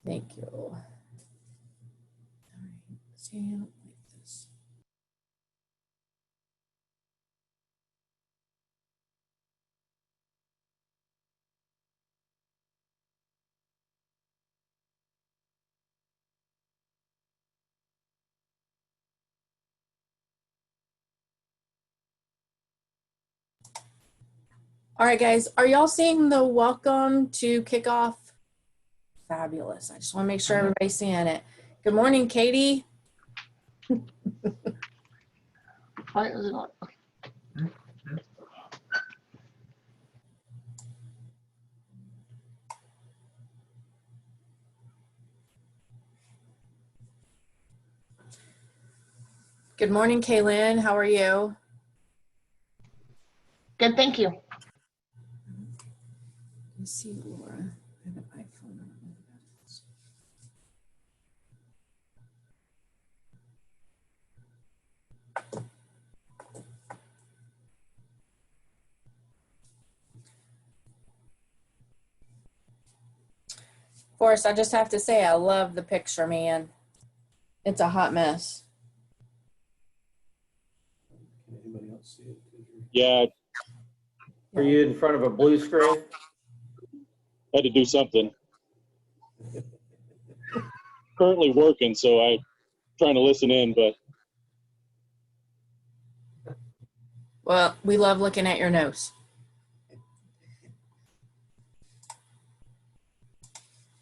Thank you. All right, stand up like this. All right, guys, are y'all seeing the welcome to Kickoff? Fabulous. I just want to make sure everybody's seeing it. Good morning, Katie. Why is it not? Good morning, Kaylin. How are you? Good, thank you. Let me see, Laura. I have an iPhone. Forrest, I just have to say, I love the picture, man. It's a hot mess. Can anybody else see it? Yeah, Are you in front of a blue screen? had to do something. Currently working, so I'm trying to listen in, but Well, we love looking at your nose.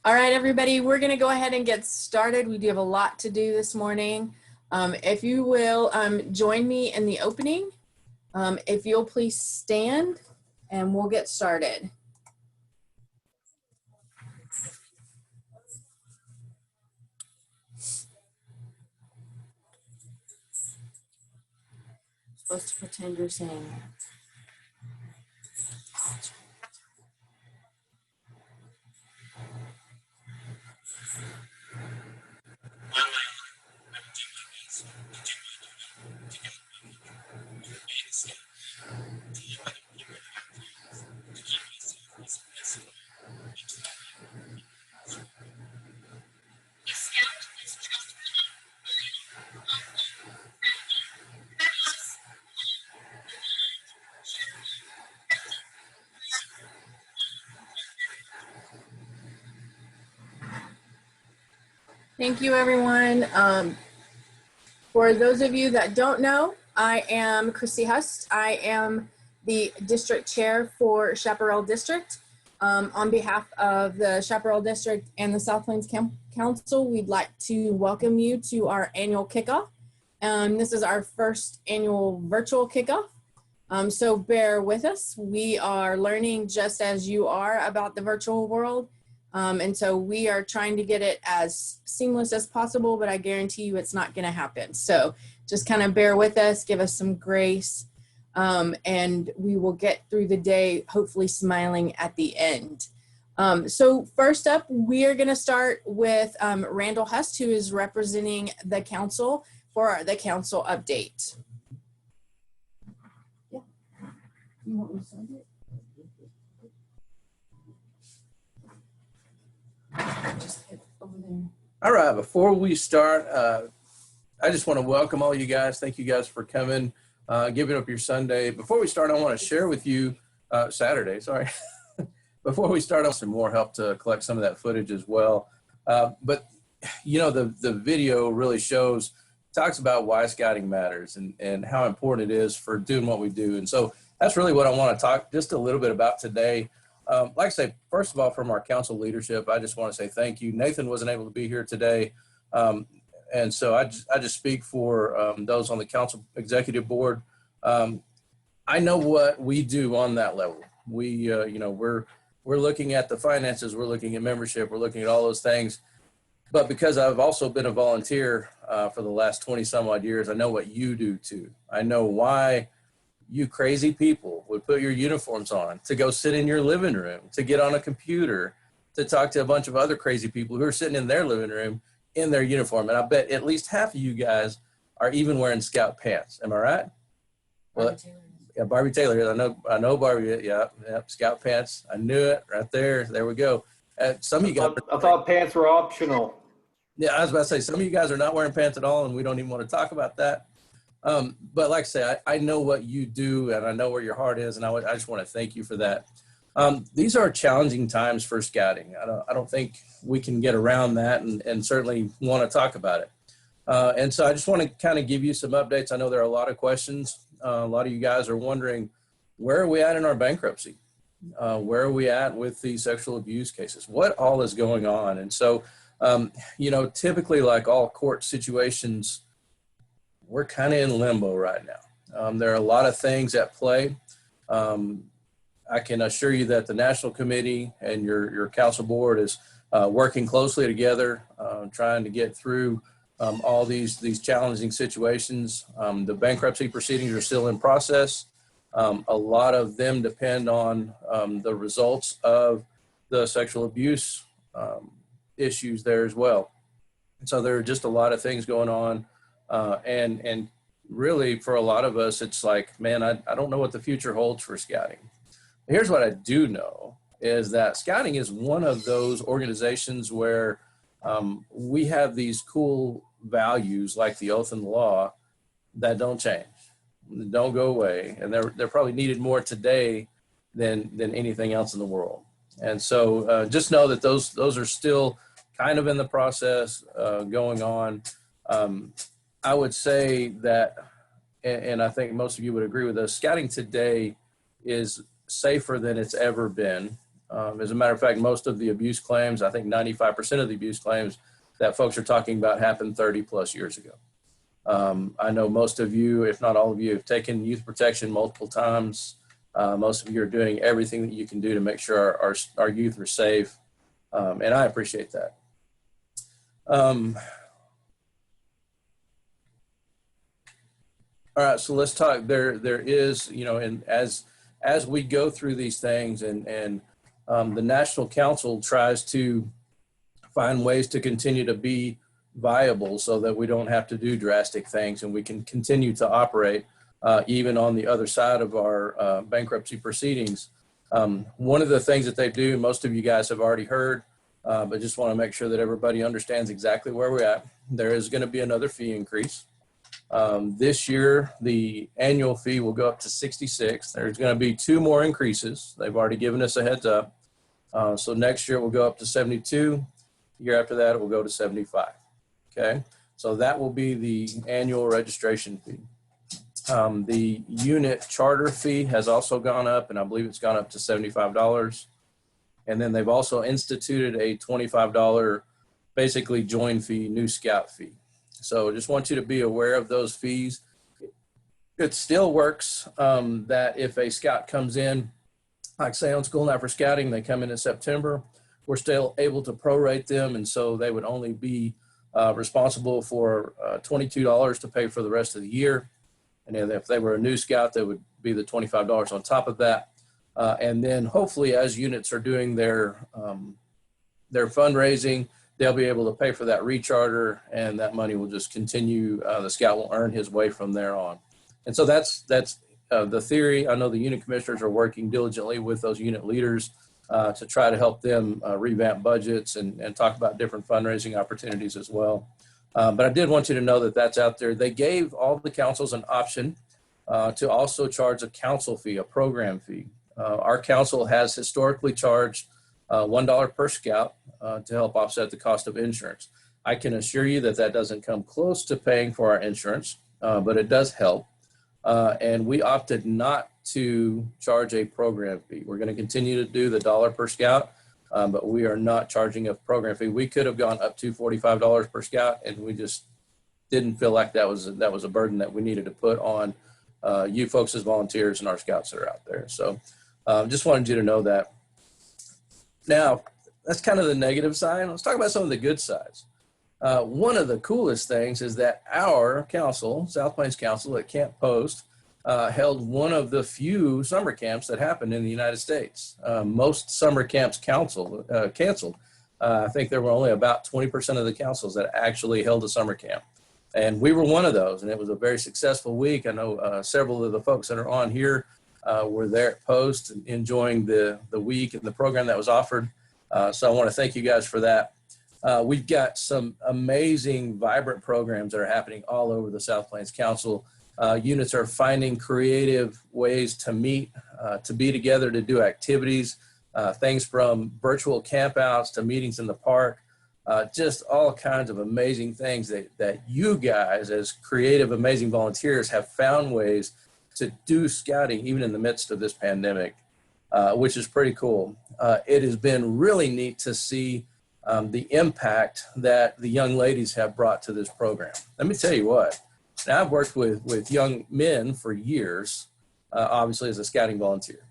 All right, everybody, we're going to go ahead and get started. We do have a lot to do this morning. If you will join me in the opening, if you'll please stand and we'll get started. Supposed to pretend you're saying that. Thank you, everyone. For those of you that don't know, I am Chrissy Hust. I am the district chair for Chaparral District. On behalf of the Chaparral District and the South Plains Council, we'd like to welcome you to our annual kickoff. This is our first annual virtual kickoff. So bear with us. We are learning just as you are about the virtual world. And so we are trying to get it as seamless as possible, but I guarantee you it's not going to happen. So just kind of bear with us, give us some grace, and we will get through the day, hopefully smiling at the end. So first up, we are going to start with Randall Hust, who is representing the council for the council update. Yeah. You want me to start it? Just hit over there. All right, before we start, I just want to welcome all you guys. Thank you guys for coming, giving up your Sunday. Before we start, I want to share with you, Saturday, sorry. Before we start, I want some more help to collect some of that footage as well. But, you know, the video really talks about why scouting matters and how important it is for doing what we do. And so that's really what I want to talk just a little bit about today. Like I say, first of all, from our council leadership, I just want to say thank you. Nathan wasn't able to be here today. And so I just speak for those on the council executive board. I know what we do on that level. We, you know, we're looking at the finances, we're looking at membership, we're looking at all those things. But because I've also been a volunteer for the last 20 some odd years, I know what you do too. I know why you crazy people would put your uniforms on to go sit in your living room, to get on a computer, to talk to a bunch of other crazy people who are sitting in their living room in their uniform. And I bet at least half of you guys are even wearing scout pants. Am I right? Well, yeah, Barbie Taylor. I know Barbie. Yeah, scout pants. I knew it right there. There we go. some of you guys, I thought pants were optional. yeah, I was about to say, some of you guys are not wearing pants at all, and we don't even want to talk about that. But like I say, I know what you do, and I know where your heart is, and I just want to thank you for that. These are challenging times for scouting. I don't think we can get around that, and certainly want to talk about it. And so I just want to kind of give you some updates. I know there are a lot of questions. A lot of you guys are wondering, where are we at in our bankruptcy? Where are we at with the sexual abuse cases? What all is going on? And so, typically, like all court situations, we're kind of in limbo right now. There are a lot of things at play. I can assure you that the National Committee and your council board is working closely together, trying to get through all these challenging situations. The bankruptcy proceedings are still in process. A lot of them depend on the results of the sexual abuse issues there as well. And so there are just a lot of things going on. And really, for a lot of us, it's like, man, I don't know what the future holds for scouting. Here's what I do know is that scouting is one of those organizations where we have these cool values like the oath and the law that don't change, don't go away. And they're probably needed more today than anything else in the world. And so just know that those are still kind of in the process going on. I would say that, and I think most of you would agree with us, scouting today is safer than it's ever been. As a matter of fact, most of the abuse claims, I think 95% of the abuse claims that folks are talking about happened 30 plus years ago. I know most of you, if not all of you, have taken youth protection multiple times. Most of you are doing everything that you can do to make sure our youth are safe. And I appreciate that. All right, so let's talk. There is, and as we go through these things, and the National Council tries to find ways to continue to be viable, so that we don't have to do drastic things, and we can continue to operate even on the other side of our bankruptcy proceedings. One of the things that they do, most of you guys have already heard, but just want to make sure that everybody understands exactly where we're at. There is going to be another fee increase. This year, the annual fee will go up to $66. There's going to be 2 more increases. They've already given us a heads up. So next year, it will go up to $72. The year after that, it will go to $75. Okay, so that will be the annual registration fee. The unit charter fee has also gone up, and I believe it's gone up to $75. And then they've also instituted a $25 basically join fee, new scout fee. So I just want you to be aware of those fees. It still works that if a scout comes in, like say on School Night for Scouting, they come in September, we're still able to prorate them. And so they would only be responsible for $22 to pay for the rest of the year. And then if they were a new scout, that would be the $25 on top of that. And then hopefully as units are doing their fundraising, they'll be able to pay for that recharter, and that money will just continue. The scout will earn his way from there on. And so that's the theory. I know the unit commissioners are working diligently with those unit leaders to try to help them revamp budgets and talk about different fundraising opportunities as well. But I did want you to know that that's out there. They gave all the councils an option to also charge a council fee, a program fee. Our council has historically charged $1 per scout to help offset the cost of insurance. I can assure you that that doesn't come close to paying for our insurance, but it does help. And we opted not to charge a program fee. We're going to continue to do the $1 per scout, but we are not charging a program fee. We could have gone up to $45 per scout, and we just didn't feel like that was a burden that we needed to put on you folks as volunteers and our scouts that are out there. So just wanted you to know that. Now, that's kind of the negative side. Let's talk about some of the good sides. One of the coolest things is that our council, South Plains Council at Camp Post, held one of the few summer camps that happened in the United States. Most summer camps canceled. I think there were only about 20% of the councils that actually held a summer camp. And we were one of those, and it was a very successful week. I know several of the folks that are on here were there at Post enjoying the week and the program that was offered. So I want to thank you guys for that. We've got some amazing, vibrant programs that are happening all over the South Plains Council. Units are finding creative ways to meet, to be together, to do activities, things from virtual campouts to meetings in the park, just all kinds of amazing things that you guys as creative, amazing volunteers have found ways to do scouting even in the midst of this pandemic, which is pretty cool. It has been really neat to see the impact that the young ladies have brought to this program. Let me tell you what. Now, I've worked with young men for years, obviously as a scouting volunteer.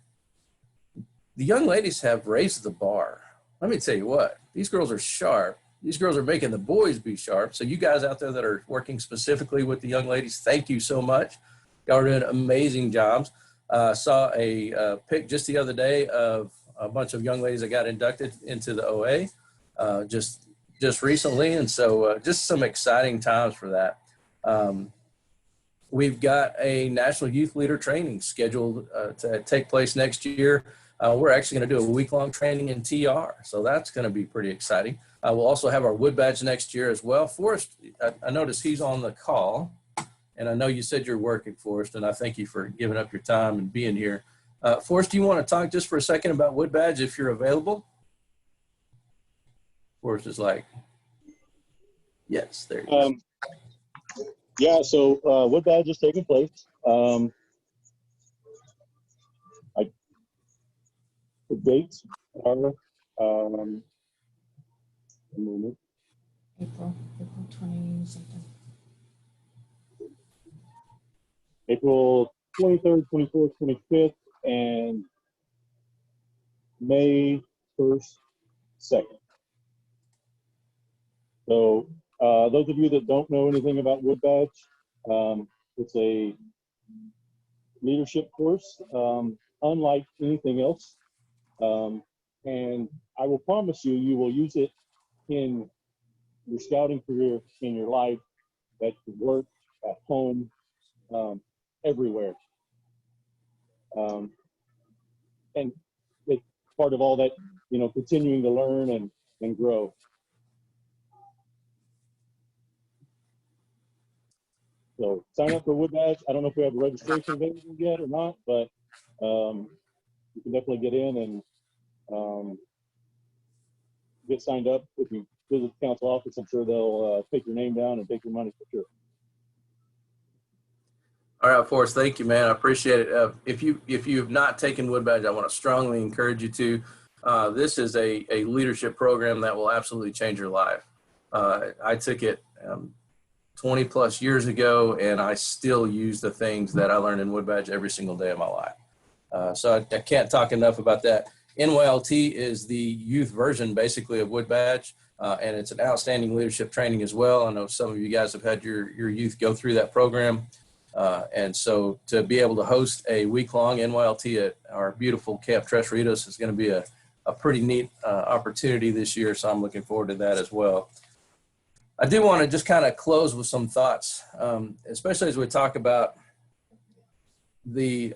The young ladies have raised the bar. Let me tell you what, these girls are sharp. These girls are making the boys be sharp. So you guys out there that are working specifically with the young ladies, thank you so much. Y'all are doing amazing jobs. Saw a pic just the other day of a bunch of young ladies that got inducted into the OA just recently. And so just some exciting times for that. We've got a National Youth Leader training scheduled to take place next year. We're actually going to do a week-long training in TR, so that's going to be pretty exciting. We'll also have our Wood Badge next year as well. Forrest, I noticed he's on the call, and I know you said you're working, Forrest, and I thank you for giving up your time and being here. Forrest, do you want to talk just for a second about Wood Badge if you're available? Forrest is like, yes, there you go. Yeah, so Wood Badge is taking place. The dates are a moment. April 20 something. April 23rd, 24th, 25th, and May 1st, 2nd. So those of you that don't know anything about Wood Badge, it's a leadership course, unlike anything else. And I will promise you, you will use it in your scouting career, in your life, at your work, at home, everywhere. And it's part of all that, you know, continuing to learn and grow. So sign up for Wood Badge. I don't know if we have a registration available yet or not, but you can definitely get in and get signed up. If you visit the council office, I'm sure they'll take your name down and take your money for sure. All right, Forrest, thank you, man. I appreciate it. If you've not taken Wood Badge, I want to strongly encourage you to. This is a leadership program that will absolutely change your life. I took it 20 plus years ago, and I still use the things that I learned in Wood Badge every single day of my life. So I can't talk enough about that. NYLT is the youth version, basically, of Wood Badge, and it's an outstanding leadership training as well. I know some of you guys have had your youth go through that program. And so to be able to host a week-long NYLT at our beautiful Camp Tres Ritos is going to be a pretty neat opportunity this year. So I'm looking forward to that as well. I do want to just kind of close with some thoughts, especially as we talk about the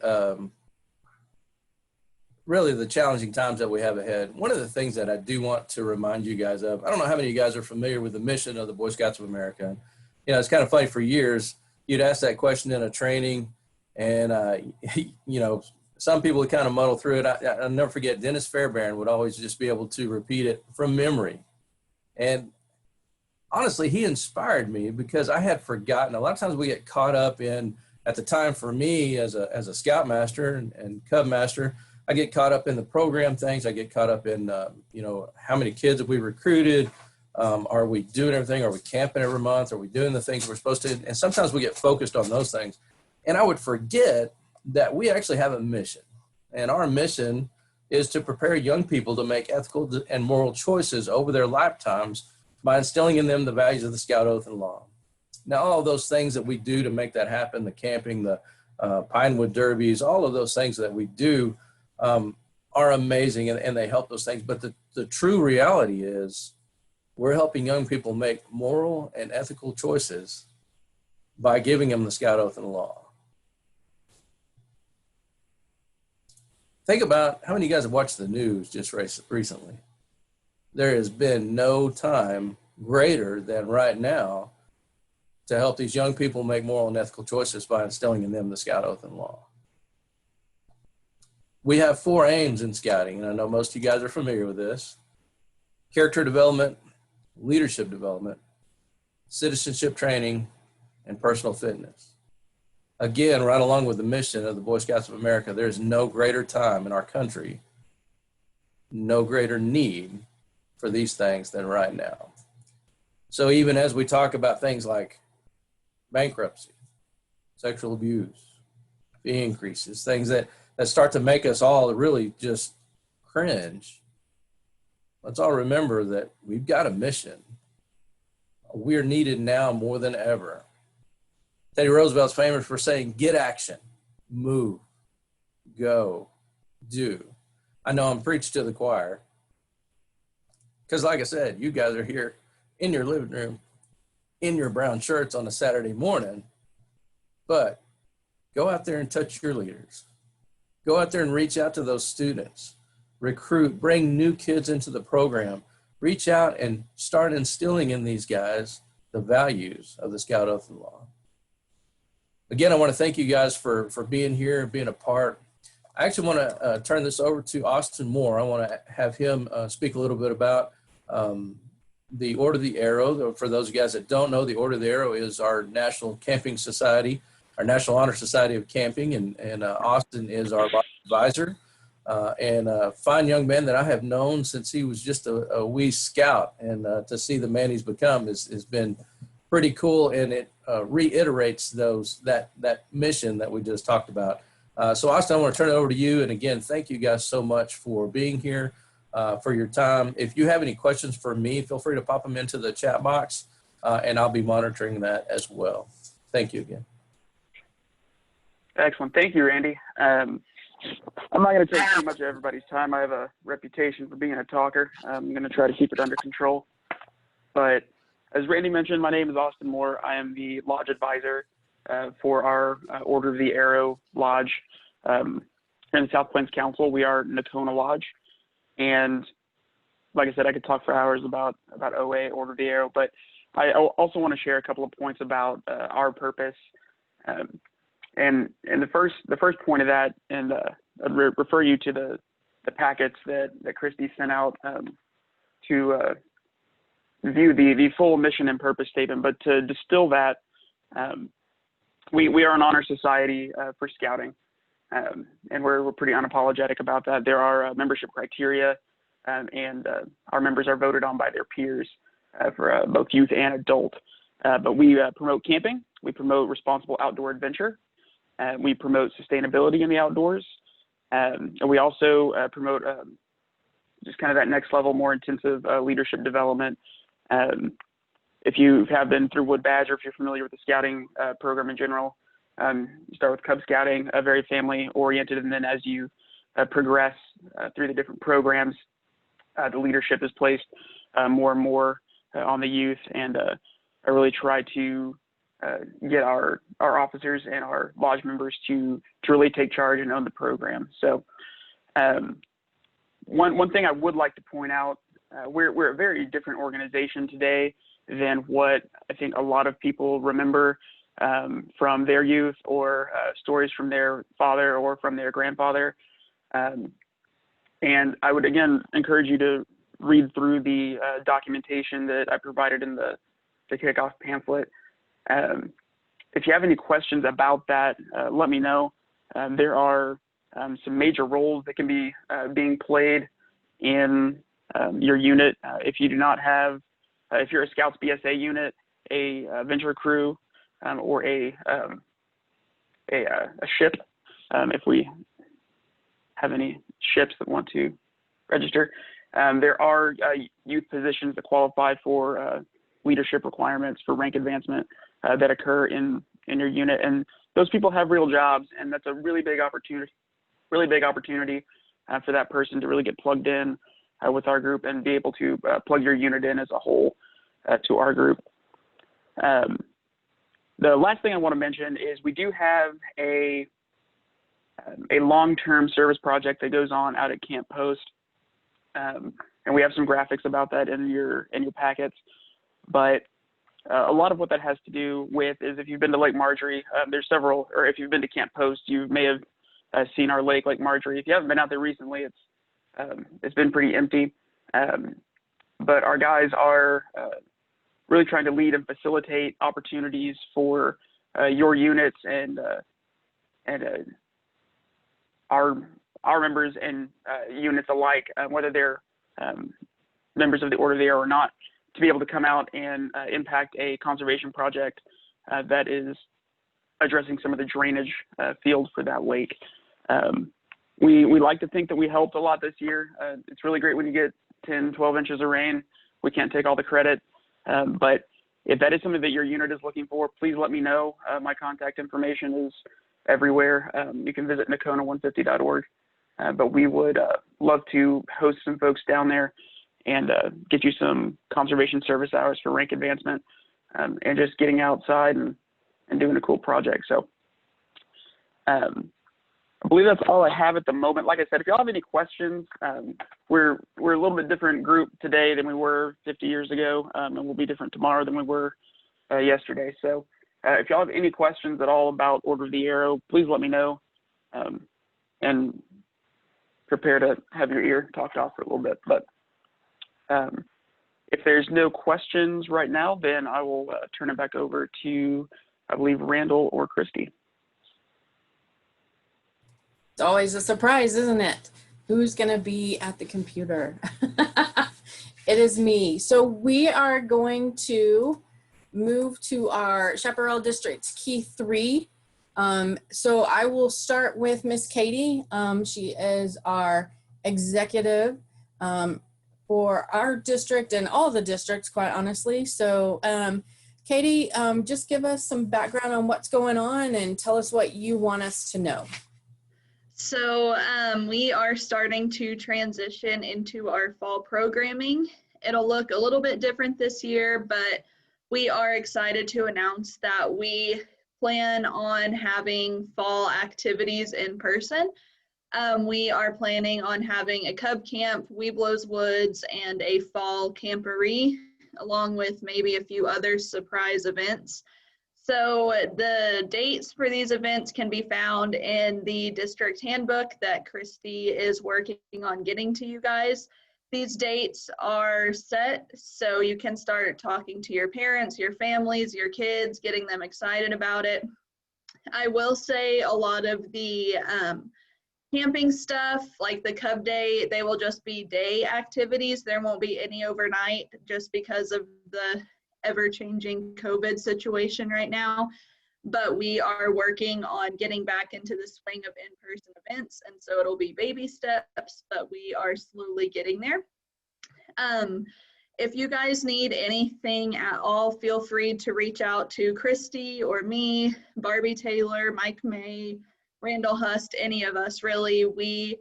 really the challenging times that we have ahead. One of the things that I do want to remind you guys of, I don't know how many of you guys are familiar with the mission of the Boy Scouts of America. You know, it's kind of funny, for years, you'd ask that question in a training, and, you know, some people would kind of muddle through it. I'll never forget, Dennis Fairbairn would always just be able to repeat it from memory. And honestly, he inspired me because I had forgotten. A lot of times we get caught up in, at the time for me as a scoutmaster and cub master, I get caught up in the program things. I get caught up in, you know, how many kids have we recruited? Are we doing everything? Are we camping every month? Are we doing the things we're supposed to? And sometimes we get focused on those things. And I would forget that we actually have a mission. And our mission is to prepare young people to make ethical and moral choices over their lifetimes by instilling in them the values of the Scout Oath and Law. Now, all of those things that we do to make that happen, the camping, the Pinewood Derbies, all of those things that we do are amazing, and they help those things. But the true reality is we're helping young people make moral and ethical choices by giving them the Scout Oath and Law. Think about how many of you guys have watched the news just recently. there has been no time greater than right now to help these young people make moral and ethical choices by instilling in them the Scout Oath and Law. We have 4 aims in scouting, and I know most of you guys are familiar with this: character development, leadership development, citizenship training, and personal fitness. Again, right along with the mission of the Boy Scouts of America, there's no greater time in our country, no greater need for these things than right now. So even as we talk about things like bankruptcy, sexual abuse, fee increases, things that start to make us all really just cringe, let's all remember that we've got a mission. We're needed now more than ever. Teddy Roosevelt's famous for saying, get action, move, go, do. I know I'm preaching to the choir, because like I said, you guys are here in your living room, in your brown shirts on a Saturday morning, but go out there and touch your leaders. Go out there and reach out to those students, recruit, bring new kids into the program, reach out and start instilling in these guys the values of the Scout Oath and Law. Again, I want to thank you guys for being here and being a part. I actually want to turn this over to Austin Moore. I want to have him speak a little bit about the Order of the Arrow. For those of you guys that don't know, the Order of the Arrow is our National Camping Society, our National Honor Society of Camping, and Austin is our advisor. And a fine young man that I have known since he was just a wee scout, and to see the man he's become has been pretty cool, and it reiterates that mission that we just talked about. So Austin, I want to turn it over to you, and again, thank you guys so much for being here, for your time. If you have any questions for me, feel free to pop them into the chat box, and I'll be monitoring that as well. Thank you again. Excellent. Thank you, Randy. I'm not going to take too much of everybody's time. I have a reputation for being a talker. I'm going to try to keep it under control. But as Randy mentioned, my name is Austin Moore. I am the lodge advisor for our Order of the Arrow Lodge in the South Plains Council. We are Nakona Lodge. And like I said, I could talk for hours about OA, Order of the Arrow, but I also want to share a couple of points about our purpose. And the first point of that, and I'd refer you to the packets that Christy sent out to view the full mission and purpose statement. But to distill that, we are an honor society for scouting, and we're pretty unapologetic about that. There are membership criteria, and our members are voted on by their peers for both youth and adult. But we promote camping, we promote responsible outdoor adventure, we promote sustainability in the outdoors, and we also promote just kind of that next level, more intensive leadership development. If you have been through Wood Badge, or if you're familiar with the scouting program in general, you start with Cub Scouting, very family oriented, and then as you progress through the different programs, the leadership is placed more and more on the youth, and I really try to get our officers and our lodge members to really take charge and own the program. So one thing I would like to point out, we're a very different organization today than what I think a lot of people remember from their youth, or stories from their father or from their grandfather. And I would again encourage you to read through the documentation that I provided in the Kickoff pamphlet. If you have any questions about that, let me know. There are some major roles that can be being played in your unit. If you do not have, if you're a Scouts BSA unit, a venture crew, or a ship, if we have any ships that want to register, there are youth positions that qualify for leadership requirements for rank advancement that occur in your unit, and those people have real jobs, and that's a really big opportunity for that person to really get plugged in with our group and be able to plug your unit in as a whole to our group. The last thing I want to mention is we do have a long-term service project that goes on out at Camp Post. and we have some graphics about that in your packets. But a lot of what that has to do with is if you've been to Lake Marjorie, there's several, or if you've been to Camp Post, you may have seen our lake, Lake Marjorie. If you haven't been out there recently, it's been pretty empty. But our guys are really trying to lead and facilitate opportunities for your units and our members and units alike, whether they're members of the Order of the Arrow or not, to be able to come out and impact a conservation project that is addressing some of the drainage field for that lake. We like to think that we helped a lot this year. It's really great when you get 10, 12 inches of rain. We can't take all the credit, but if that is something that your unit is looking for, please let me know. My contact information is everywhere. You can visit Nakona150.org, but we would love to host some folks down there and get you some conservation service hours for rank advancement, and just getting outside and doing a cool project. So I believe that's all I have at the moment. Like I said, if y'all have any questions, we're a little bit different group today than we were 50 years ago, and we'll be different tomorrow than we were yesterday. So if y'all have any questions at all about Order of the Arrow, please let me know, and prepare to have your ear talked off for a little bit. But if there's no questions right now, then I will turn it back over to, I believe, Randall or Christy. It's always a surprise, isn't it? Who's going to be at the computer? It is me. So we are going to move to our Chaparral District's Key 3. So I will start with Miss Katie. She is our executive for our district and all the districts, quite honestly. So Katie, just give us some background on what's going on and tell us what you want us to know. So we are starting to transition into our fall programming. It'll look a little bit different this year, but we are excited to announce that we plan on having fall activities in person. We are planning on having a cub camp, Weeblows Woods, and a fall camporee, along with maybe a few other surprise events. So the dates for these events can be found in the district handbook that Christy is working on getting to you guys. These dates are set so you can start talking to your parents, your families, your kids, getting them excited about it. I will say a lot of the camping stuff, like the Cub Day, they will just be day activities. There won't be any overnight just because of the ever-changing COVID situation right now. But we are working on getting back into the swing of in-person events, and so it'll be baby steps, but we are slowly getting there. If you guys need anything at all, feel free to reach out to Christy or me, Barbie Taylor, Mike May, Randall Hust, any of us really. We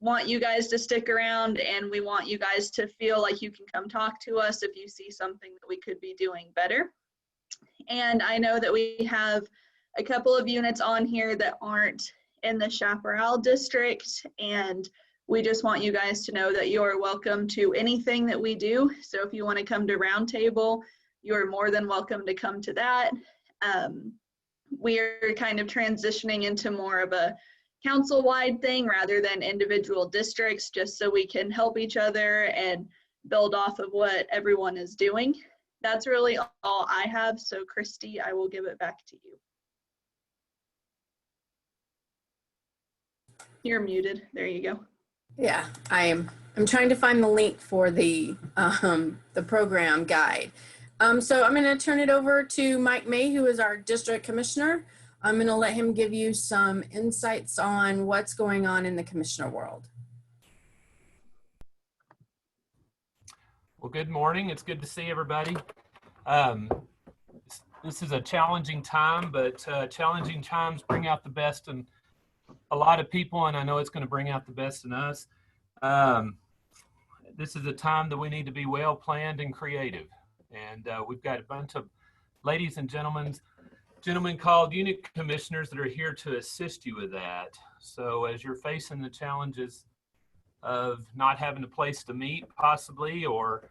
want you guys to stick around, and we want you guys to feel like you can come talk to us if you see something that we could be doing better. And I know that we have a couple of units on here that aren't in the Chaparral district, and we just want you guys to know that you're welcome to anything that we do. So if you want to come to Roundtable, you're more than welcome to come to that. We're kind of transitioning into more of a council-wide thing rather than individual districts, just so we can help each other and build off of what everyone is doing. That's really all I have. So Christy, I will give it back to you. You're muted. There you go. Yeah, I'm trying to find the link for the program guide. So I'm going to turn it over to Mike May, who is our district commissioner. I'm going to let him give you some insights on what's going on in the commissioner world. Well, good morning. It's good to see everybody. This is a challenging time, but challenging times bring out the best in a lot of people, and I know it's going to bring out the best in us. This is a time that we need to be well planned and creative, and we've got a bunch of ladies and gentlemen called unit commissioners that are here to assist you with that. So as you're facing the challenges of not having a place to meet possibly, or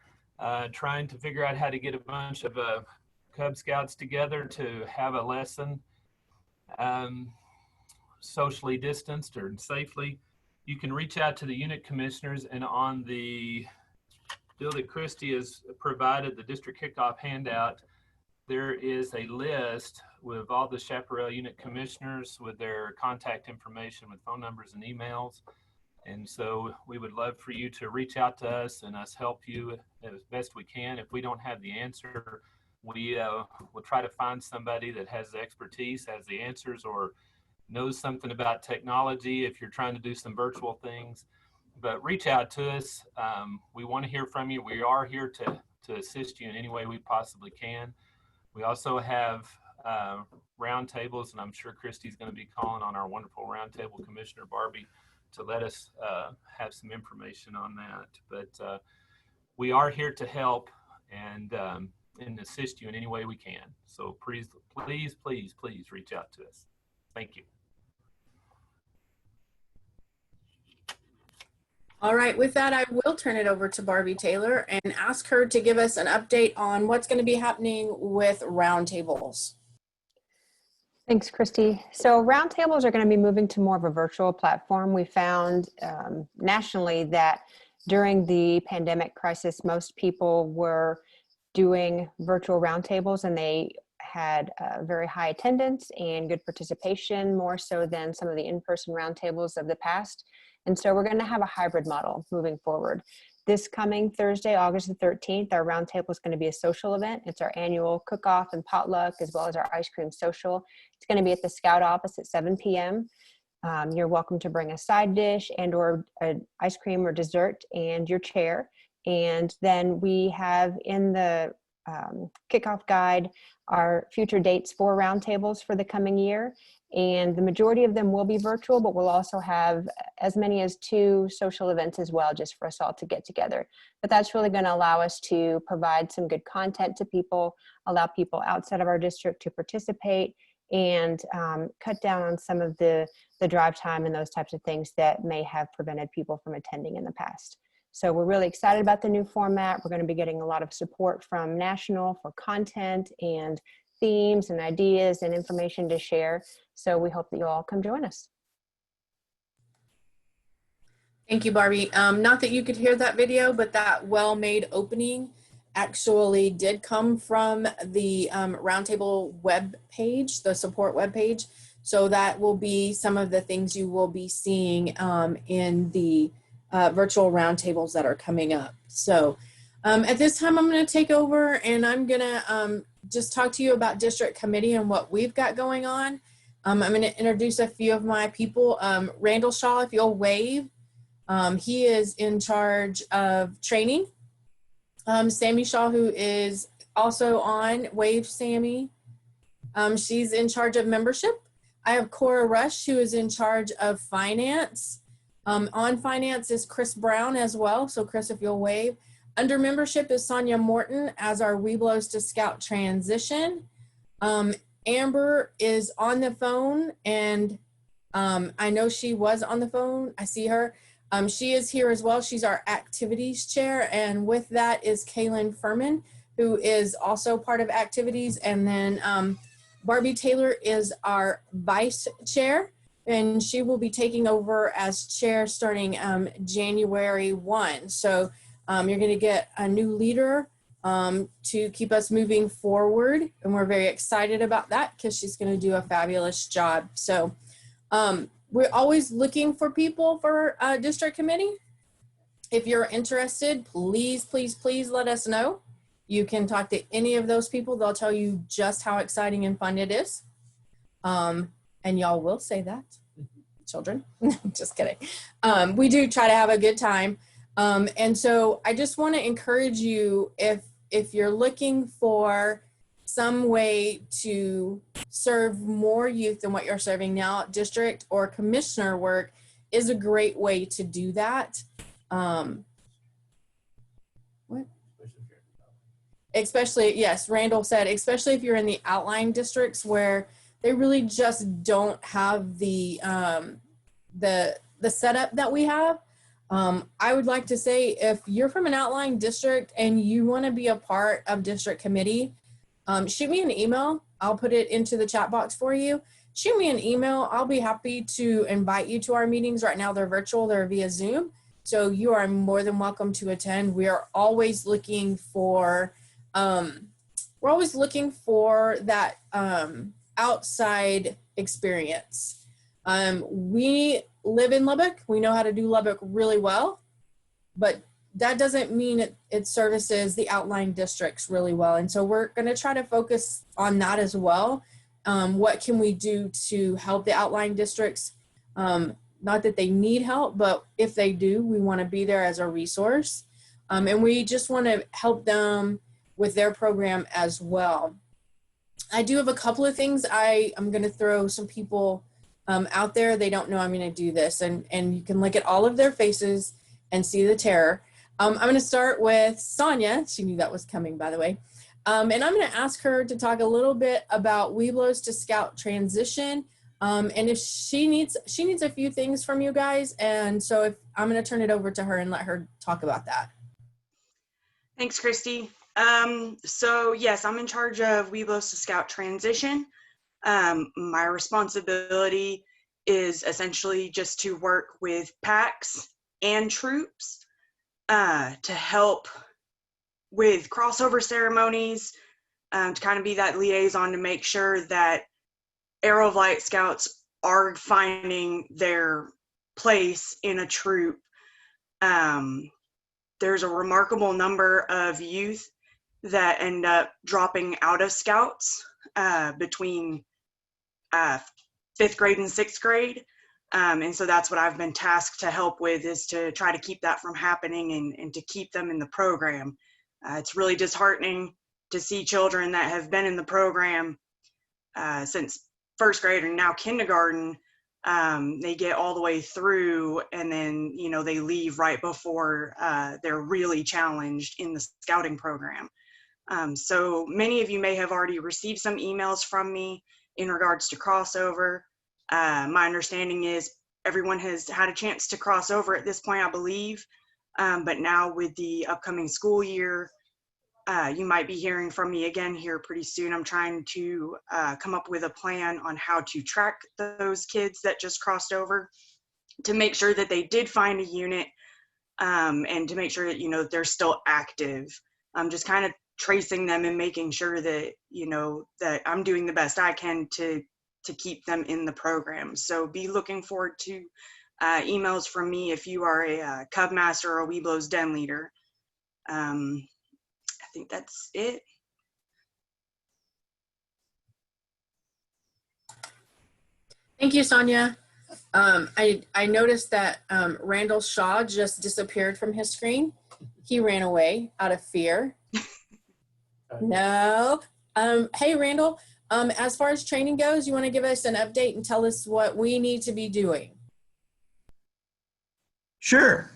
trying to figure out how to get a bunch of Cub Scouts together to have a lesson socially distanced or safely, you can reach out to the unit commissioners, and on the deal that Christy has provided, the district kickoff handout, there is a list with all the Chaparral unit commissioners with their contact information with phone numbers and emails. And so we would love for you to reach out to us and us help you as best we can. If we don't have the answer, we will try to find somebody that has the expertise, has the answers, or knows something about technology if you're trying to do some virtual things. But reach out to us. We want to hear from you. We are here to assist you in any way we possibly can. We also have roundtables, and I'm sure Christy's going to be calling on our wonderful roundtable commissioner, Barbie, to let us have some information on that. But we are here to help and assist you in any way we can. So please, please, please, please reach out to us. Thank you. All right, with that, I will turn it over to Barbie Taylor and ask her to give us an update on what's going to be happening with roundtables. Thanks, Christy. So roundtables are going to be moving to more of a virtual platform. We found nationally that during the pandemic crisis, most people were doing virtual roundtables, and they had very high attendance and good participation, more so than some of the in-person roundtables of the past. And so we're going to have a hybrid model moving forward. This coming Thursday, August the 13th, our roundtable is going to be a social event. It's our annual cook-off and potluck, as well as our ice cream social. It's going to be at the Scout office at 7 p.m. You're welcome to bring a side dish and or an ice cream or dessert and your chair. And then we have in the kickoff guide our future dates for roundtables for the coming year. And the majority of them will be virtual, but we'll also have as many as 2 social events as well, just for us all to get together. But that's really going to allow us to provide some good content to people, allow people outside of our district to participate, and cut down on some of the drive time and those types of things that may have prevented people from attending in the past. So we're really excited about the new format. We're going to be getting a lot of support from National for content and themes and ideas and information to share. So we hope that you all come join us. Thank you, Barbie. Not that you could hear that video, but that well-made opening actually did come from the Roundtable web page, the support web page. So that will be some of the things you will be seeing in the virtual roundtables that are coming up. So at this time, I'm going to take over, and I'm going to just talk to you about district committee and what we've got going on. I'm going to introduce a few of my people. Randall Shaw, if you'll wave. He is in charge of training. Sammy Shaw, who is also on, wave Sammy. She's in charge of membership. I have Cora Rush, who is in charge of finance. On finance is Chris Brown as well. So Chris, if you'll wave. Under membership is Sonia Morton as our Webelos to Scout transition. Amber is on the phone, and I know she was on the phone. I see her. She is here as well. She's our activities chair. And with that is Kaylin Furman, who is also part of activities. And then Barbie Taylor is our vice chair, and she will be taking over as chair starting January 1. So you're going to get a new leader to keep us moving forward. And we're very excited about that because she's going to do a fabulous job. So we're always looking for people for district committee. If you're interested, please, please, please let us know. You can talk to any of those people. They'll tell you just how exciting and fun it is. And y'all will say that, children. Just kidding. We do try to have a good time. And so I just want to encourage you, if you're looking for some way to serve more youth than what you're serving now, district or commissioner work is a great way to do that. Especially, yes, Randall said, especially if you're in the outlying districts where they really just don't have the setup that we have. I would like to say if you're from an outlying district and you want to be a part of district committee, shoot me an email. I'll put it into the chat box for you. Shoot me an email. I'll be happy to invite you to our meetings. Right now they're virtual, they're via Zoom. So you are more than welcome to attend. We are always looking for, that outside experience. We live in Lubbock. We know how to do Lubbock really well, but that doesn't mean it services the outlying districts really well. And so we're going to try to focus on that as well. What can we do to help the outlying districts? Not that they need help, but if they do, we want to be there as a resource. And we just want to help them with their program as well. I do have a couple of things. I'm going to throw some people out there. They don't know I'm going to do this, and you can look at all of their faces and see the terror. I'm going to start with Sonia. She knew that was coming, by the way. And I'm going to ask her to talk a little bit about Webelos to Scout transition. And if she needs a few things from you guys. And so I'm going to turn it over to her and let her talk about that. Thanks, Christy. So yes, I'm in charge of Webelos to Scout transition. My responsibility is essentially just to work with packs and troops to help with crossover ceremonies, to kind of be that liaison to make sure that Arrow of Light Scouts are finding their place in a troop. There's a remarkable number of youth that end up dropping out of Scouts between 5th grade and 6th grade. And so that's what I've been tasked to help with, is to try to keep that from happening and to keep them in the program. It's really disheartening to see children that have been in the program since 1st grade and now kindergarten. They get all the way through, and then, you know, they leave right before they're really challenged in the scouting program. So many of you may have already received some emails from me in regards to crossover. My understanding is everyone has had a chance to cross over at this point, I believe. But now with the upcoming school year, you might be hearing from me again here pretty soon. I'm trying to come up with a plan on how to track those kids that just crossed over, to make sure that they did find a unit, and to make sure that, you know, they're still active. I'm just kind of tracing them and making sure that, you know, that I'm doing the best I can to keep them in the program. So be looking forward to emails from me if you are a Cub Master or a Webelos Den Leader. I think that's it. Thank you, Sonia. I noticed that Randall Shaw just disappeared from his screen. He ran away out of fear. No. Hey, Randall, as far as training goes, you want to give us an update and tell us what we need to be doing? Sure.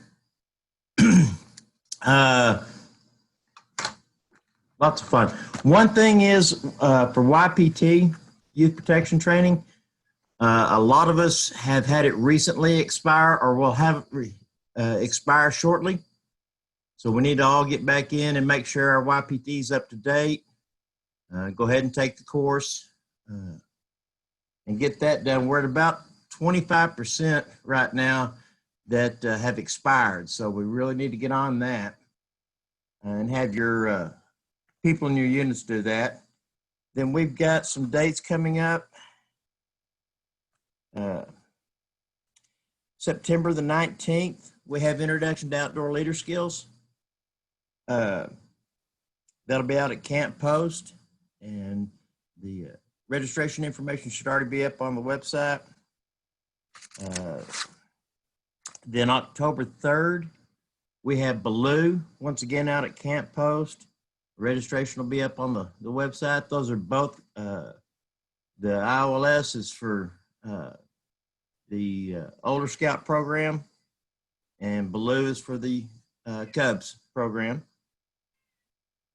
Lots of fun. One thing is for YPT, Youth Protection Training, a lot of us have had it recently expire or will have it expire shortly. So we need to all get back in and make sure our YPT is up to date. Go ahead and take the course and get that done. We're at about 25% right now that have expired. So we really need to get on that and have your people in your units do that. Then we've got some dates coming up. September the 19th, we have Introduction to Outdoor Leader Skills. That'll be out at Camp Post, and the registration information should already be up on the website. Then October 3rd, we have Baloo, once again out at Camp Post. Registration will be up on the website. Those are both, the IOLS is for the Older Scout program, and Baloo is for the Cubs program.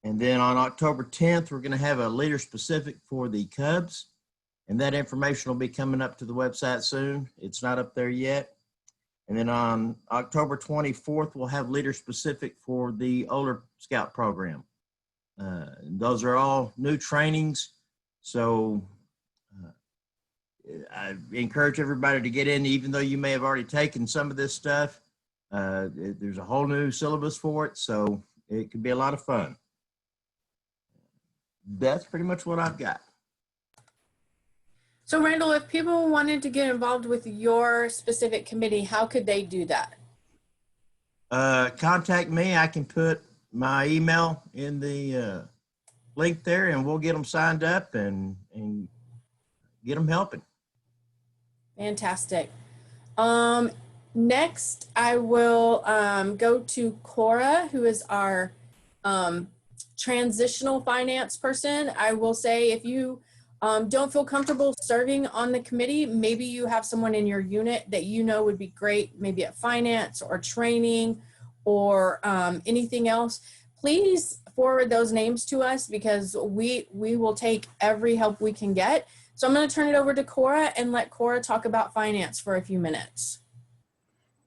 And then on October 10th, we're going to have a leader specific for the Cubs, and that information will be coming up to the website soon. It's not up there yet. And then on October 24th, we'll have leader specific for the older scout program. Those are all new trainings. So I encourage everybody to get in, even though you may have already taken some of this stuff. There's a whole new syllabus for it, so it could be a lot of fun. That's pretty much what I've got. So Randall, if people wanted to get involved with your specific committee, how could they do that? Contact me. I can put my email in the link there, and we'll get them signed up and get them helping. Fantastic. Next, I will go to Cora, who is our transitional finance person. I will say, if you don't feel comfortable serving on the committee, maybe you have someone in your unit that you know would be great, maybe at finance or training or anything else. Please forward those names to us, because we will take every help we can get. So I'm going to turn it over to Cora and let Cora talk about finance for a few minutes.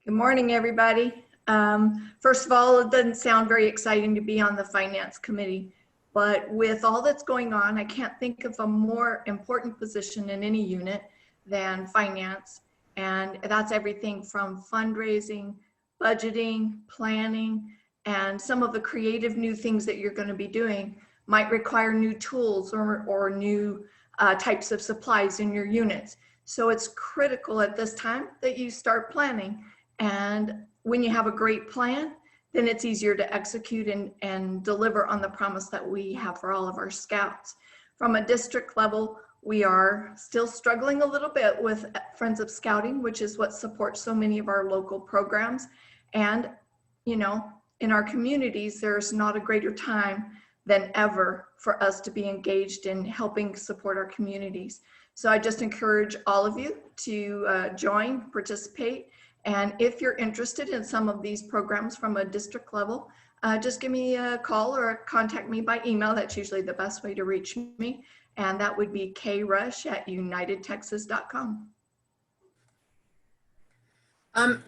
Good morning, everybody. First of all, it doesn't sound very exciting to be on the finance committee, but with all that's going on, I can't think of a more important position in any unit than finance. And that's everything from fundraising, budgeting, planning, and some of the creative new things that you're going to be doing might require new tools or new types of supplies in your units. So it's critical at this time that you start planning. And when you have a great plan, then it's easier to execute and deliver on the promise that we have for all of our scouts. From a district level, we are still struggling a little bit with Friends of Scouting, which is what supports so many of our local programs. And, you know, in our communities, there's not a greater time than ever for us to be engaged in helping support our communities. So I just encourage all of you to join, participate. And if you're interested in some of these programs from a district level, just give me a call or contact me by email. That's usually the best way to reach me. And that would be krush@unitedtexas.com.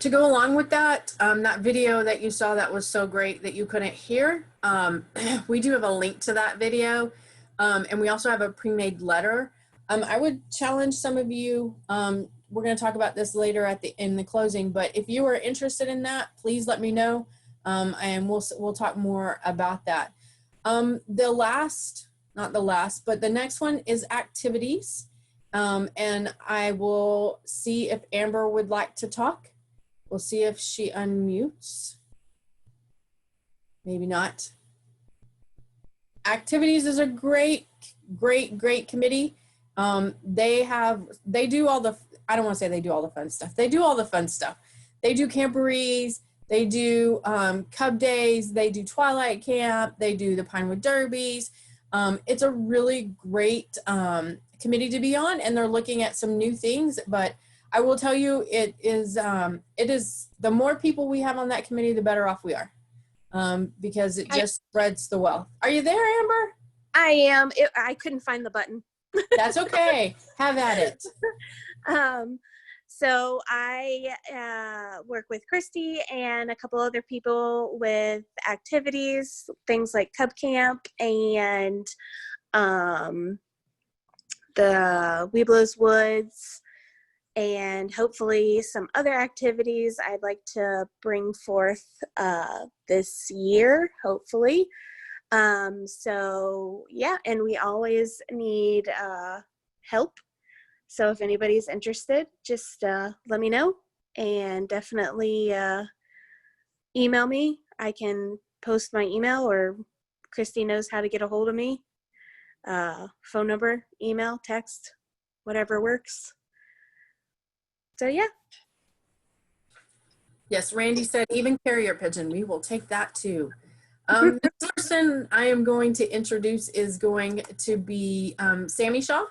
To go along with that, that video that you saw that was so great that you couldn't hear, we do have a link to that video, and we also have a pre-made letter. I would challenge some of you, we're going to talk about this later in the closing, but if you are interested in that, please let me know, and we'll talk more about that. The next one is activities, and I will see if Amber would like to talk. We'll see if she unmutes. Maybe not. Activities is a great committee. They do all the, I don't want to say they do all the fun stuff. They do all the fun stuff. They do camporees, they do Cub Days, they do Twilight Camp, they do the Pinewood Derbies. It's a really great committee to be on, and they're looking at some new things, but I will tell you, it is the more people we have on that committee, the better off we are, because it just spreads the wealth. Are you there, Amber? I am. I couldn't find the button. That's okay. Have at it. So I work with Christy and a couple other people with activities, things like Cub Camp and the Weeblos Woods, and hopefully some other activities I'd like to bring forth this year, hopefully. So yeah, and we always need help. So if anybody's interested, just let me know, and definitely email me. I can post my email, or Christy knows how to get a hold of me. Phone number, email, text, whatever works. So yeah. Yes, Randy said even carrier pigeon. We will take that too. The person I am going to introduce is going to be Sammy Shaw.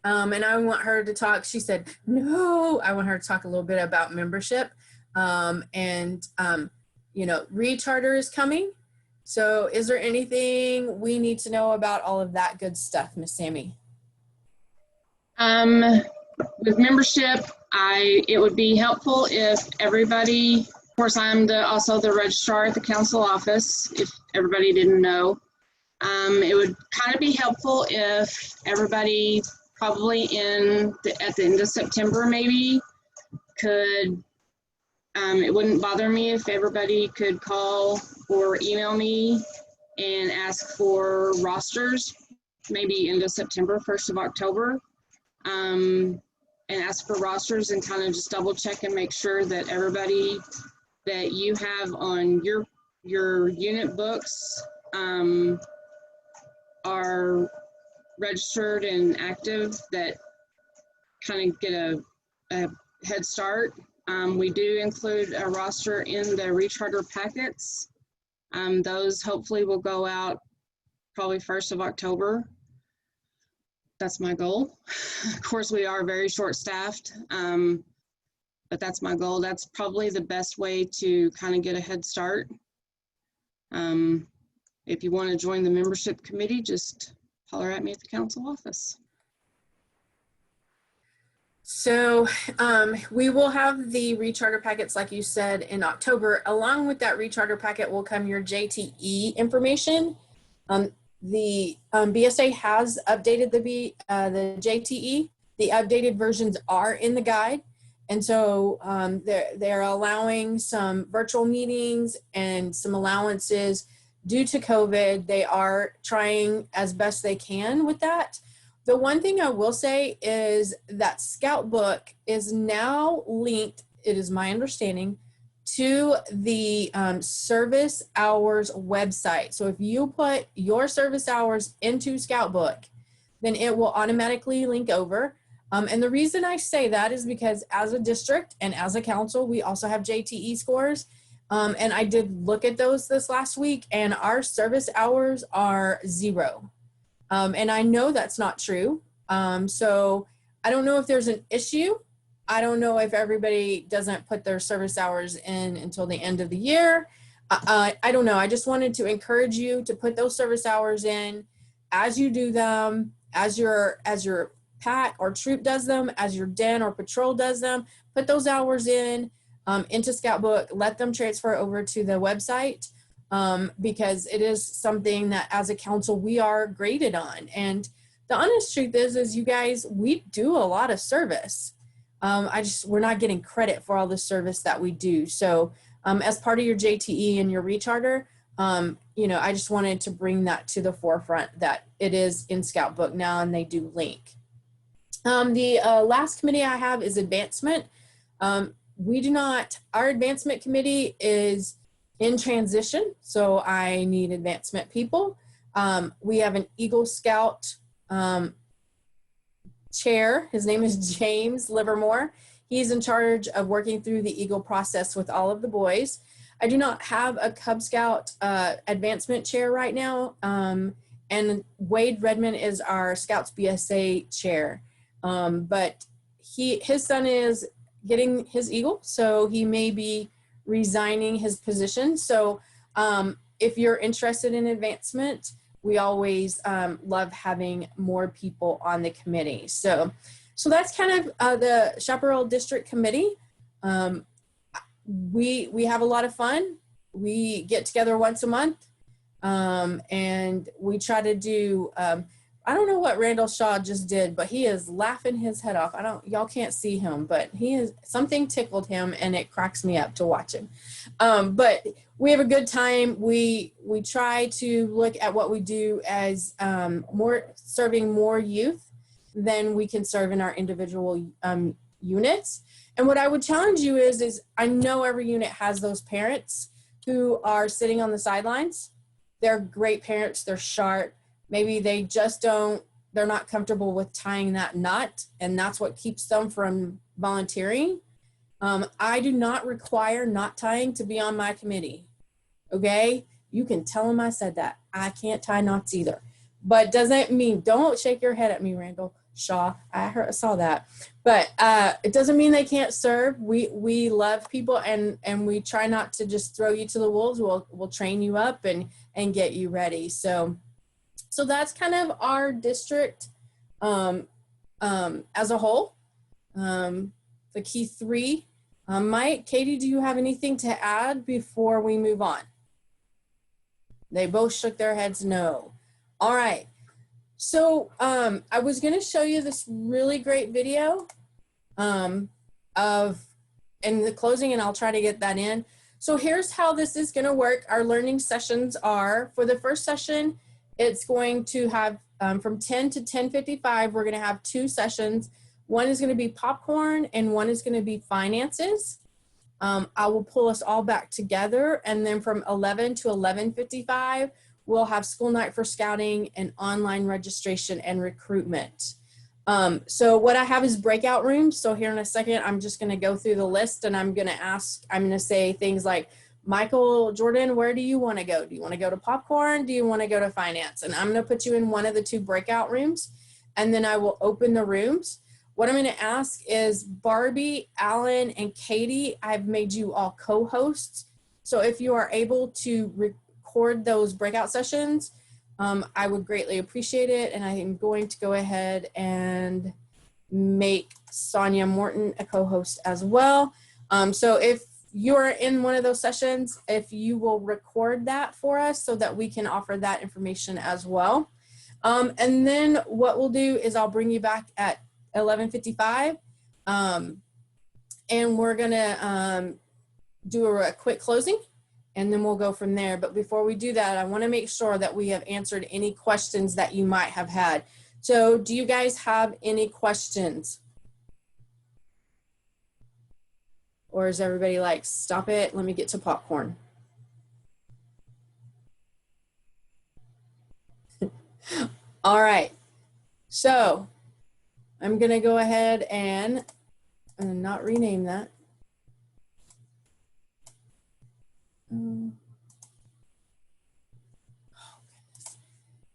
And I want her to talk. She said, no, I want her to talk a little bit about membership. You know, recharter is coming. So is there anything we need to know about all of that good stuff, Miss Sammy? With membership, It would be helpful if everybody, of course, I'm also the registrar at the council office, if everybody didn't know. It would kind of be helpful if everybody probably at the end of September maybe could, it wouldn't bother me if everybody could call or email me and ask for rosters, maybe end of September, 1st of October. And ask for rosters and kind of just double check and make sure that everybody that you have on your unit books are registered and active, that kind of get a head start. We do include a roster in the recharter packets. Those hopefully will go out probably 1st of October. That's my goal. Of course, we are very short-staffed, but that's my goal. That's probably the best way to kind of get a head start. If you want to join the membership committee, just holler at me at the council office. So we will have the recharter packets, like you said, in October. Along with that recharter packet will come your JTE information. The BSA has updated the JTE. The updated versions are in the guide. And so they're allowing some virtual meetings and some allowances due to COVID. They are trying as best they can with that. The one thing I will say is that Scout Book is now linked, it is my understanding, to the service hours website. So if you put your service hours into Scout Book, then it will automatically link over. And the reason I say that is because as a district and as a council, we also have JTE scores. And I did look at those this last week, and our service hours are 0. And I know that's not true. So I don't know if there's an issue. I don't know if everybody doesn't put their service hours in until the end of the year. I don't know. I just wanted to encourage you to put those service hours in as you do them, as your pack or troop does them, as your den or patrol does them. Put those hours in into Scout Book. Let them transfer over to the website. Because it is something that as a council we are graded on. And the honest truth is you guys, we do a lot of service. We're not getting credit for all the service that we do. So as part of your JTE and your recharter, I just wanted to bring that to the forefront that it is in Scout Book now and they do link. The last committee I have is advancement. Our advancement committee is in transition, so I need advancement people. We have an Eagle Scout chair. His name is James Livermore. He's in charge of working through the Eagle process with all of the boys. I do not have a Cub Scout advancement chair right now, and Wade Redmond is our Scouts BSA chair. But his son is getting his Eagle, so he may be resigning his position. So if you're interested in advancement, we always love having more people on the committee. So that's kind of the Chaparral District Committee. We have a lot of fun. We get together once a month, and we try to do, I don't know what Randall Shaw just did, but he is laughing his head off. Y'all can't see him, but something tickled him and it cracks me up to watch him. But we have a good time. We try to look at what we do as serving more youth than we can serve in our individual units. And what I would challenge you is I know every unit has those parents who are sitting on the sidelines. They're great parents, they're sharp. Maybe they just they're not comfortable with tying that knot, and that's what keeps them from volunteering. I do not require knot tying to be on my committee, okay? You can tell them I said that. I can't tie knots either. But doesn't mean, don't shake your head at me, Randall Shaw. I saw that. But it doesn't mean they can't serve. We love people, and we try not to just throw you to the wolves. We'll train you up and get you ready. So that's kind of our district as a whole. the key three. Mike, Katie, do you have anything to add before we move on? They both shook their heads no. All right. So I was going to show you this really great video of in the closing, and I'll try to get that in. So here's how this is going to work. Our learning sessions are, for the first session, it's going to have from 10 to 10:55, we're going to have 2 sessions. One is going to be popcorn and one is going to be finances. I will pull us all back together, and then from 11 to 11:55, we'll have school night for scouting and online registration and recruitment. So what I have is breakout rooms. So here in a second, I'm just going to go through the list, and I'm going to say things like, Michael, Jordan, where do you want to go? Do you want to go to popcorn? Do you want to go to finance? And I'm going to put you in one of the 2 breakout rooms, and then I will open the rooms. What I'm going to ask is Barbie, Alan, and Katie, I've made you all co-hosts. So if you are able to record those breakout sessions, I would greatly appreciate it. And I am going to go ahead and make Sonia Morton a co-host as well. So if you're in one of those sessions, if you will record that for us so that we can offer that information as well. And then what we'll do is I'll bring you back at 11:55, and we're gonna do a quick closing, and then we'll go from there. But before we do that, I want to make sure that we have answered any questions that you might have had. So do you guys have any questions? Or is everybody like, stop it, let me get to popcorn? All right, so I'm gonna go ahead and not rename that.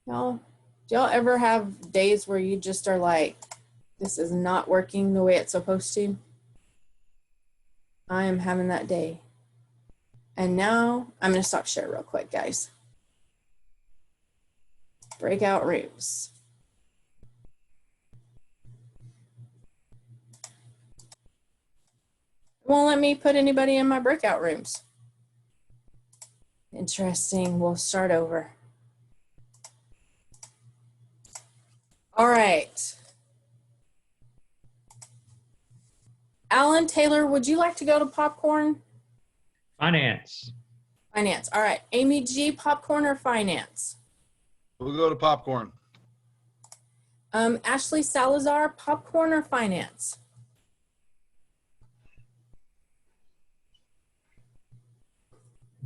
Y'all, do y'all ever have days where you just are like, this is not working the way it's supposed to? I am having that day. And now I'm gonna stop share real quick, guys. Breakout rooms. It won't let me put anybody in my breakout rooms. Interesting, we'll start over. All right. Alan Taylor, would you like to go to popcorn? Finance. Finance, all right. Amy G, popcorn or finance? We'll go to popcorn. Ashley Salazar, popcorn or finance?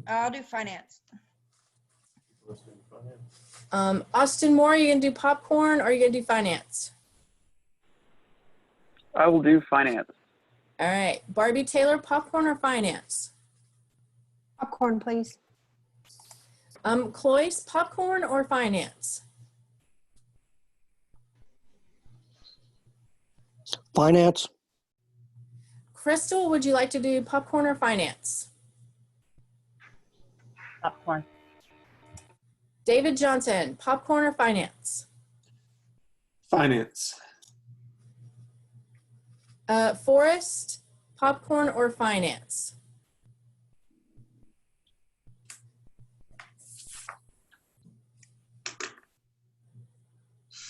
I'll do finance. Austin Moore, are you gonna do popcorn or are you gonna do finance? I will do finance. All right, Barbie Taylor, popcorn or finance? Popcorn, please. Cloyce, popcorn or finance? Finance. Crystal, would you like to do popcorn or finance? Popcorn. David Johnson, popcorn or finance? Finance. Forrest, popcorn or finance?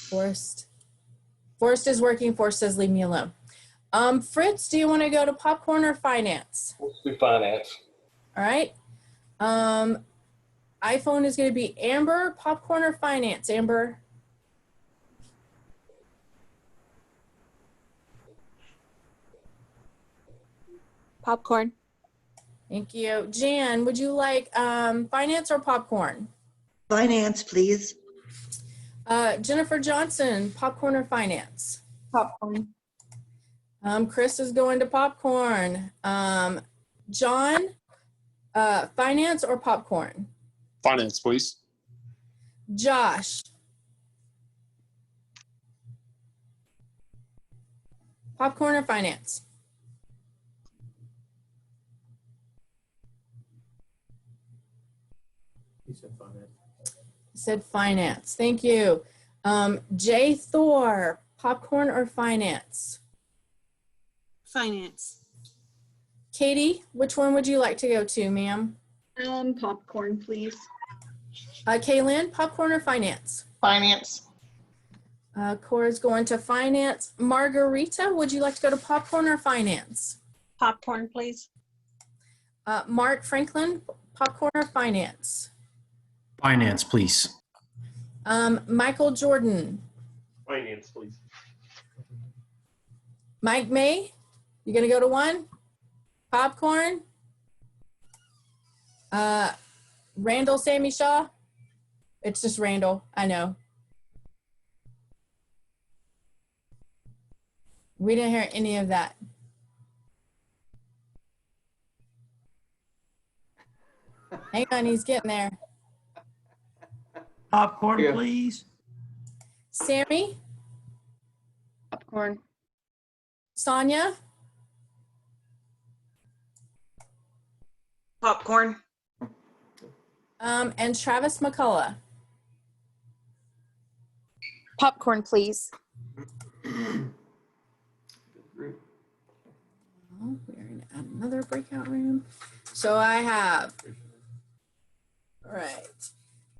Forrest is working. Forrest says, leave me alone. Fritz, do you want to go to popcorn or finance? Let's do finance. All right. iPhone is going to be Amber, popcorn or finance? Amber. Popcorn. Thank you. Jan, would you like finance or popcorn? Finance, please. Jennifer Johnson, popcorn or finance? Popcorn. Chris is going to popcorn. John, finance or popcorn? Finance, please. Josh. Popcorn or finance? He said finance. He said finance. Thank you. Jay Thor, popcorn or finance? Finance. Katie, which one would you like to go to, ma'am? Popcorn, please. Kaylin, popcorn or finance? Finance. Cora's going to finance. Margarita, would you like to go to popcorn or finance? Popcorn, please. Mark Franklin, popcorn or finance? Finance, please. Michael Jordan. Finance, please. Mike May, you gonna go to one? Popcorn? Randall Sammy Shaw? It's just Randall, I know. We didn't hear any of that. Hang on, he's getting there. Popcorn, Yeah. please. Sammy? Popcorn. Sonia? Popcorn. And Travis McCullough. Popcorn, please. Oh, we're in another breakout room. So I have, all right,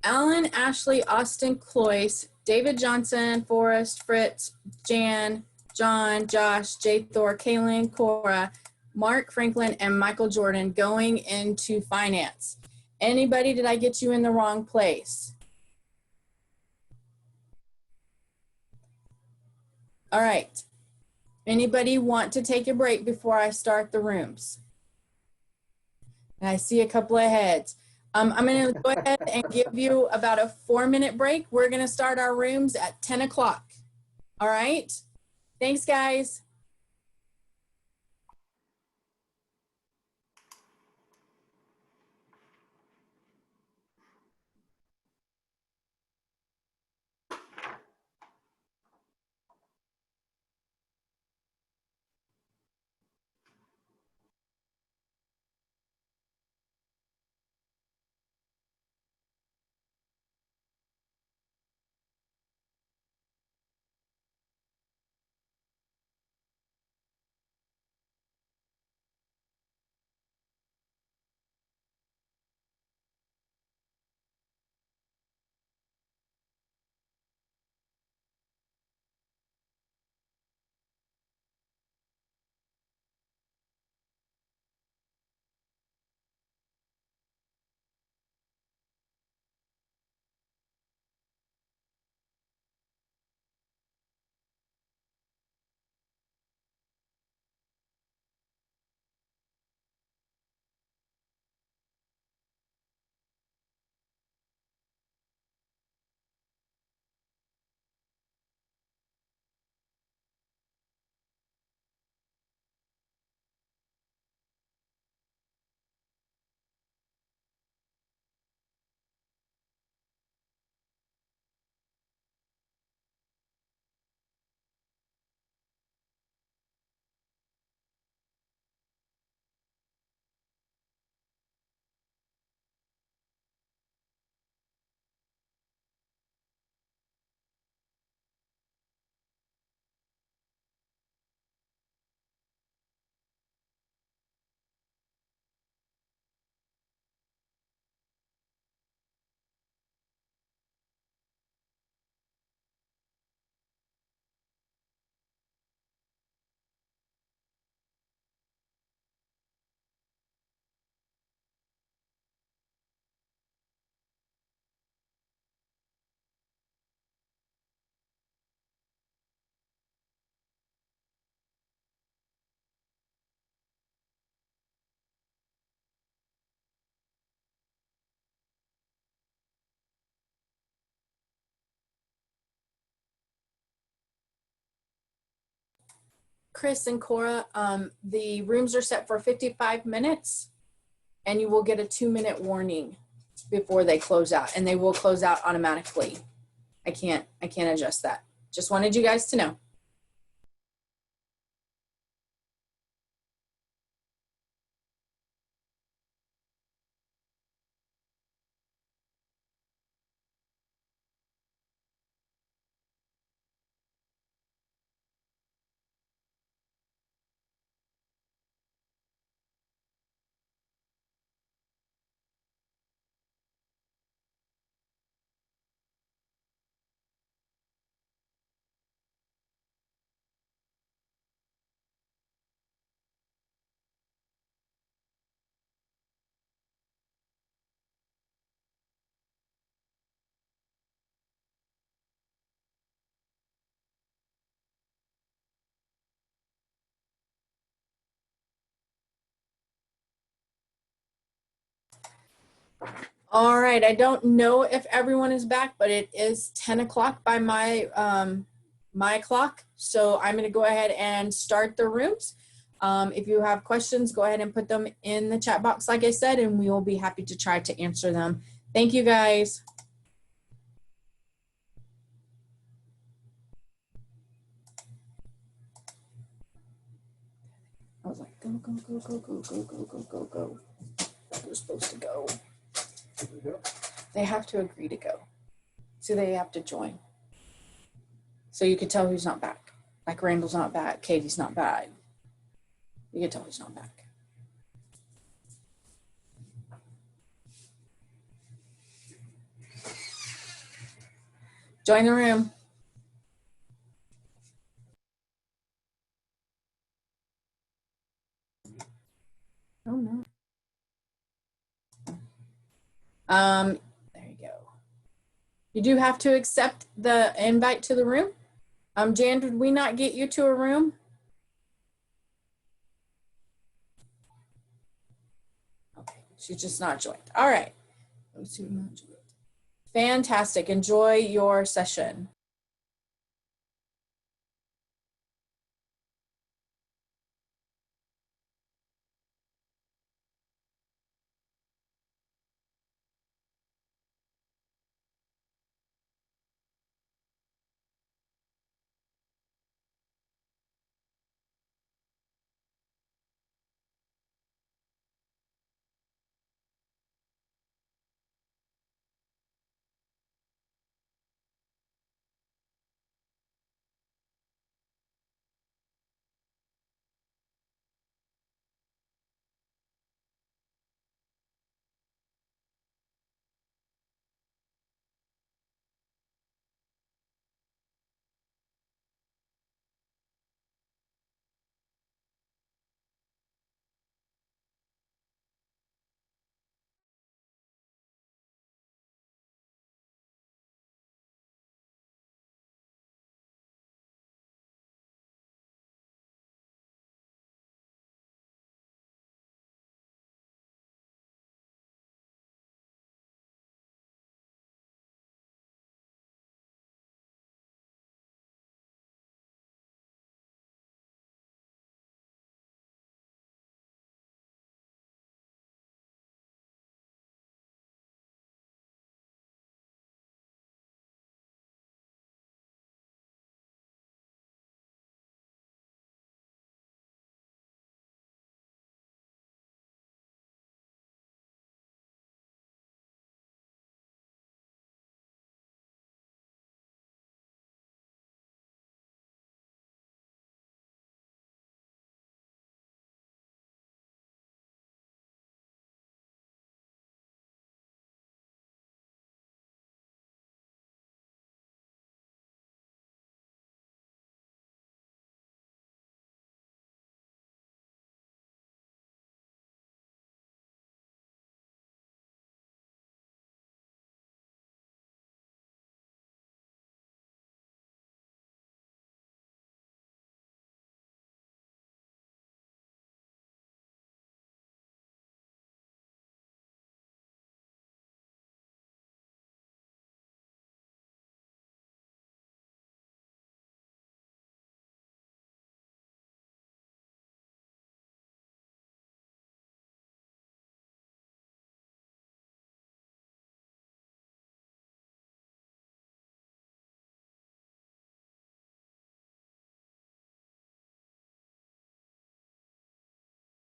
Alan, Ashley, Austin, Cloyce, David Johnson, Forrest, Fritz, Jan, John, Josh, Jay Thor, Kaylin, Cora, Mark Franklin, and Michael Jordan going into finance. Anybody, did I get you in the wrong place? All right. Anybody want to take a break before I start the rooms? And I see a couple of heads. I'm going to go ahead and give you about a 4-minute break. We're going to start our rooms at 10 o'clock. All right? Thanks, guys. Chris and Cora, the rooms are set for 55 minutes and you will get a 2-minute warning before they close out, and they will close out automatically. I can't adjust that. Just wanted you guys to know. All right, I don't know if everyone is back, but it is 10 o'clock by my clock. So I'm gonna go ahead and start the rooms. If you have questions, go ahead and put them in the chat box, like I said, and we will be happy to try to answer them. Thank you, guys. I was like, go, go, go, go, go, go, go, go, go, go. We're supposed to go. They have to agree to go. So they have to join. So you can tell who's not back. Like Randall's not back, Katie's not back. You can tell who's not back. Join the room. Oh no. There you go. You do have to accept the invite to the room. Jan, did we not get you to a room? Okay, she's just not joined. All right. Those who not joined. Fantastic. Enjoy your session.